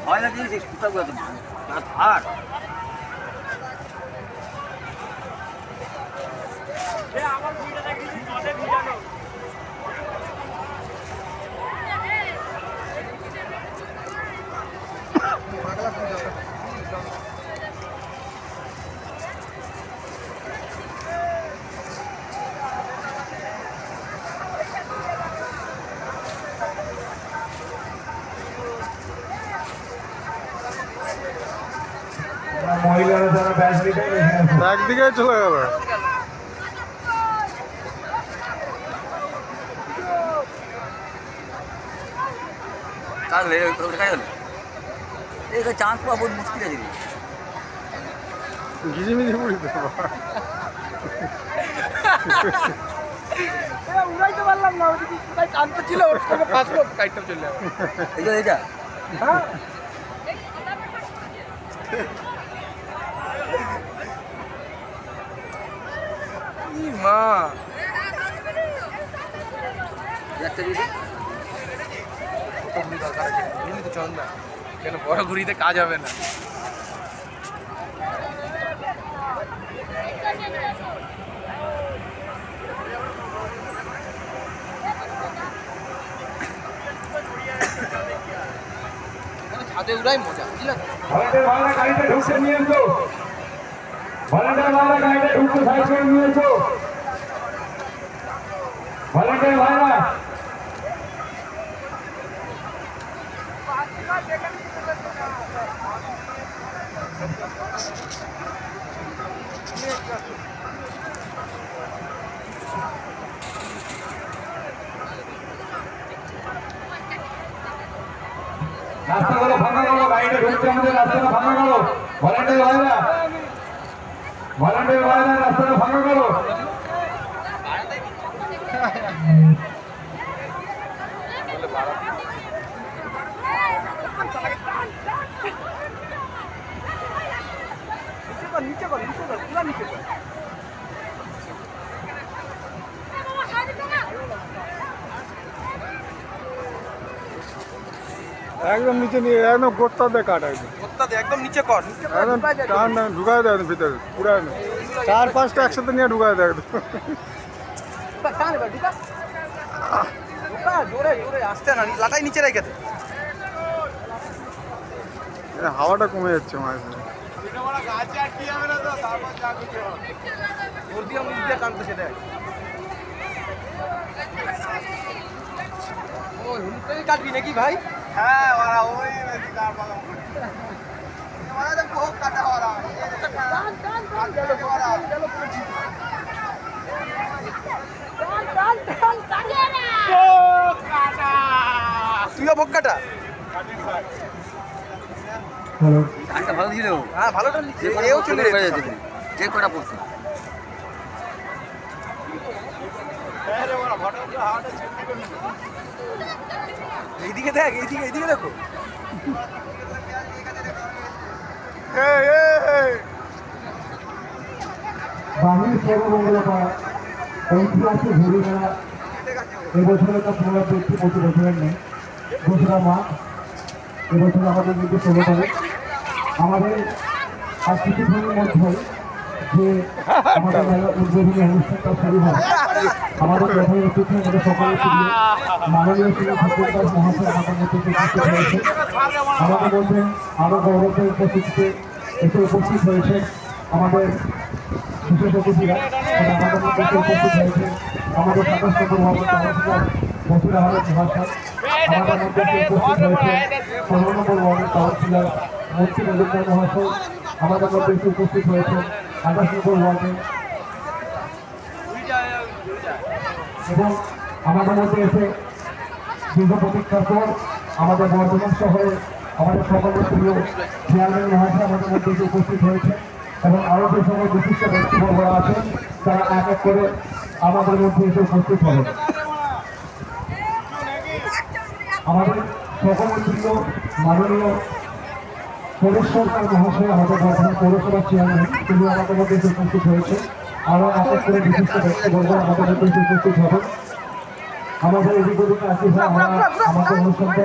হয় না জিনিস কুটাগুলো তো আর মহিলারা যারা একদিকে চলে গেল। চান্স পাওয়া বহুত মুশকিল আছে ঘিজিমিজি পড়িতে উড়াইতে পারলাম না ওদিকে কোথায় টানতে ছিল ওর সঙ্গে ফাঁসলো কাইটটা চলে যাবে এটা হ্যাঁ মা চল না কেন বড় ঘুরিতে কাজ হবে না ছাদে উড়াই মজা বুঝলে গাড়িটা ঢুকতে নিয়ে এসো ভলেন্টিয়ার ভাইরা গাড়িটা ঢুকতে সাইড করে নিয়ে এসো ভলেন্টিয়ার ভাইরা রাস্তাগুলো ভাঙা গেল গাড়িটা ঢুকতে আমাদের রাস্তাটা ভাঙা গেল ভলেন্টিয়ার ভাইরা রাস্তাটা ভাঙা গেল নিচে কর পুরা নিচে কর একদম নিচে নিয়ে একদম গোটটা দিয়ে কাট একদম নিচে কর একদম টান ঢুকাই দেয় ভিতরে পুরা 4-5টা একসাথে নিয়ে ঢুকাই দেয় একদম জোরে জোরে আসতে না লাটাই নিচে রেখে দে হাওয়াটা কমে যাচ্ছে মাঝে কাটবি নাকি ভাই হ্যাঁ ওরা ওই কাটা ওরা তুইও ভোগ কাটা গানটা ভালো ছিল হ্যাঁ ভালো এও চলে যেতে যে কটা পড়ছে এইদিকে দেখ এইদিকে দেখো বাঙালি সর্বমঙ্গলপাড়া ঐতিহাসিক হরিমেলা এবছরের তার পুনরাবৃত্তি প্রতি বছরের নেই দোসরা মাস এবছর আমাদের কিন্তু 16 তারিখ আমাদের আর কিছুক্ষণের মধ্যে যে আমাদের মেলা উদ্বোধনী অনুষ্ঠানটা শুরু হয় আমাদের প্রধান অতিথি আমাদের সকলের প্রিয় মাননীয় শ্রী ঠাকুরদাস মহাশয় আমাদের মধ্যে উপস্থিত হয়েছে আমাদের মধ্যে আরও গৌরবের উপস্থিতিতে এসে উপস্থিত হয়েছে আমাদের বিশেষ অতিথিরা আমাদের মধ্যে উপস্থিত হয়েছে আমাদের সাতাশ নম্বর ওয়ার্ডের কাউন্সিলর বসির আহমেদ মহাশয় আমাদের মধ্যে উপস্থিত হয়েছে 16 নম্বর ওয়ার্ডের কাউন্সিলর মন্ত্রী মজুমদার মহাশয় আমাদের মধ্যে উপস্থিত হয়েছে 28 নম্বর ওয়ার্ডে এবং আমাদের মধ্যে এসে দীর্ঘ প্রতীক্ষার পর আমাদের বর্ধমান শহরে আমাদের সকলের প্রিয় চেয়ারম্যান মহাশয় আমাদের মধ্যে এসে উপস্থিত হয়েছে এবং আরও যে সকল বিশিষ্ট ব্যক্তিবর্গরা আছেন তারা এক এক করে আমাদের মধ্যে এসে উপস্থিত হবেন আমাদের সকলের প্রিয় মাননীয় পৌর সরকার মহাশয় আমাদের বর্ধমান পৌরসভার চেয়ারম্যান তিনি আমাদের মধ্যে এসে উপস্থিত হয়েছে আরও এক এক করে বিশিষ্ট ব্যক্তিবর্গ আমাদের মধ্যে এসে উপস্থিত হবেন আমাদের এদিক ওদিকে আসি আমরা আমাদের অনুষ্ঠানটা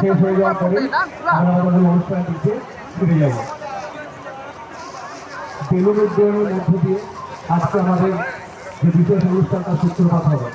শেষ হয়ে যাওয়ার পরে আমরা আমাদের অনুষ্ঠানের দিকে ফিরে যাব। বেলুন উদ্যোগের মধ্য দিয়ে আজকে আমাদের যে বিশেষ অনুষ্ঠানটা সূত্রপাত হবে।